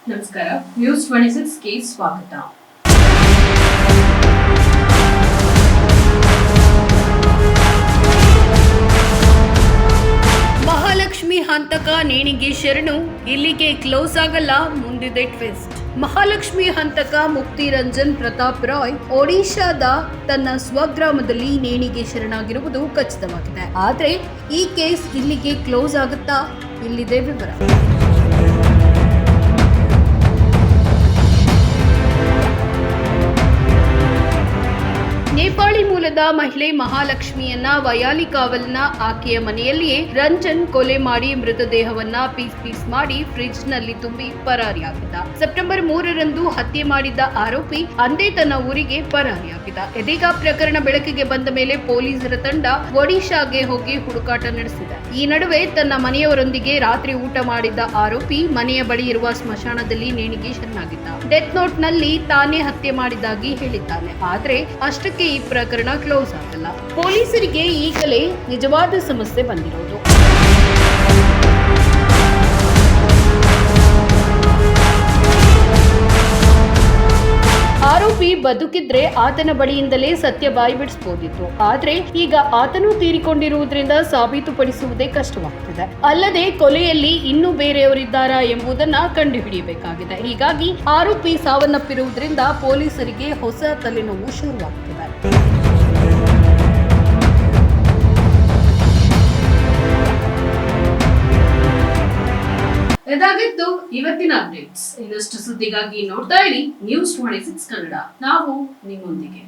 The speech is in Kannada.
ನಮಸ್ಕಾರ, ನ್ಯೂಸ್ 26ಗೆ ಸ್ವಾಗತ. ಮಹಾಲಕ್ಷ್ಮಿ ಹಂತಕ ನೇಣಿಗೆ ಶರಣು, ಇಲ್ಲಿಗೆ ಕ್ಲೋಸ್ ಆಗಲ್ಲ, ಮುಂದಿದೆ ಟ್ವಿಸ್ಟ್. ಮಹಾಲಕ್ಷ್ಮಿ ಹಂತಕ ಮುಕ್ತಿ ರಂಜನ್ ಪ್ರತಾಪ್ ರಾಯ್ ಒಡಿಶಾದ ತನ್ನ ಸ್ವಗ್ರಾಮದಲ್ಲಿ ನೇಣಿಗೆ ಶರಣಾಗಿರುವುದು ಖಚಿತವಾಗಿದೆ. ಆದ್ರೆ ಈ ಕೇಸ್ ಇಲ್ಲಿಗೆ ಕ್ಲೋಸ್ ಆಗುತ್ತಾ? ಇಲ್ಲಿದೆ ವಿವರ. ನೇಪಾಳಿ ಮೂಲದ ಮಹಿಳೆ ಮಹಾಲಕ್ಷ್ಮಿಯನ್ನ ವಯಾಲಿಕಾವಲ್ನ ಆಕೆಯ ಮನೆಯಲ್ಲಿಯೇ ರಂಜನ್ ಕೊಲೆ ಮಾಡಿ ಮೃತದೇಹವನ್ನ ಪೀಸ್ ಮಾಡಿ ಫ್ರಿಡ್ಜ್ ನಲ್ಲಿ ತುಂಬಿ ಪರಾರಿಯಾಗಿದ್ದ. ಸೆಪ್ಟೆಂಬರ್ 3ರಂದು ಹತ್ಯೆ ಮಾಡಿದ್ದ ಆರೋಪಿ ಅಂದೇ ತನ್ನ ಊರಿಗೆ ಪರಾರಿಯಾಗಿದ್ದ. ಇದೀಗ ಪ್ರಕರಣ ಬೆಳಕಿಗೆ ಬಂದ ಮೇಲೆ ಪೊಲೀಸರ ತಂಡ ಒಡಿಶಾಗೆ ಹೋಗಿ ಹುಡುಕಾಟ ನಡೆಸಿದೆ. ಈ ನಡುವೆ ತನ್ನ ಮನೆಯವರೊಂದಿಗೆ ರಾತ್ರಿ ಊಟ ಮಾಡಿದ್ದ ಆರೋಪಿ ಮನೆಯ ಬಳಿ ಇರುವ ಸ್ಮಶಾನದಲ್ಲಿ ನೇಣಿಗೆ ಶರಣಾಗಿದ್ದ. ಡೆತ್ ನೋಟ್ ನಲ್ಲಿ ತಾನೇ ಹತ್ಯೆ ಮಾಡಿದ್ದಾಗಿ ಹೇಳಿದ್ದಾನೆ. ಆದ್ರೆ ಅಷ್ಟಕ್ಕೆ ಈ ಪ್ರಕರಣ ಕ್ಲೋಸ್ ಆಗಲ್ಲ. ಪೊಲೀಸರಿಗೆ ಈಗಲೇ ನಿಜವಾದ ಸಮಸ್ಯೆ ಬಂದಿರೋದು. ಆರೋಪಿ ಬದುಕಿದ್ರೆ ಆತನ ಬಳಿಯಿಂದಲೇ ಸತ್ಯ ಬಾಯ್ಬಿಡಿಸಬಹುದಿತ್ತು. ಆದ್ರೆ ಈಗ ಆತನೂ ತೀರಿಕೊಂಡಿರುವುದರಿಂದ ಸಾಬೀತುಪಡಿಸುವುದೇ ಕಷ್ಟವಾಗ್ತಿದೆ. ಅಲ್ಲದೆ ಕೊಲೆಯಲ್ಲಿ ಇನ್ನೂ ಬೇರೆಯವರಿದ್ದಾರಾ ಎಂಬುದನ್ನ ಕಂಡುಹಿಡಿಯಬೇಕಾಗಿದೆ. ಹೀಗಾಗಿ ಆರೋಪಿ ಸಾವನ್ನಪ್ಪಿರುವುದರಿಂದ ಪೊಲೀಸರಿಗೆ ಹೊಸ ತಲೆನೋವು ಶುರುವಾಗ್ತಿದೆ. ಇದಾಗಿತ್ತು ಇವತ್ತಿನ ಅಪ್ಡೇಟ್ಸ್. ಇನ್ನಷ್ಟು ಸುದ್ದಿಗಾಗಿ ನೋಡ್ತಾ ಇರಿ ನ್ಯೂಸ್ 26 ಕನ್ನಡ. ನಾವು ನಿಮ್ಮೊಂದಿಗೆ.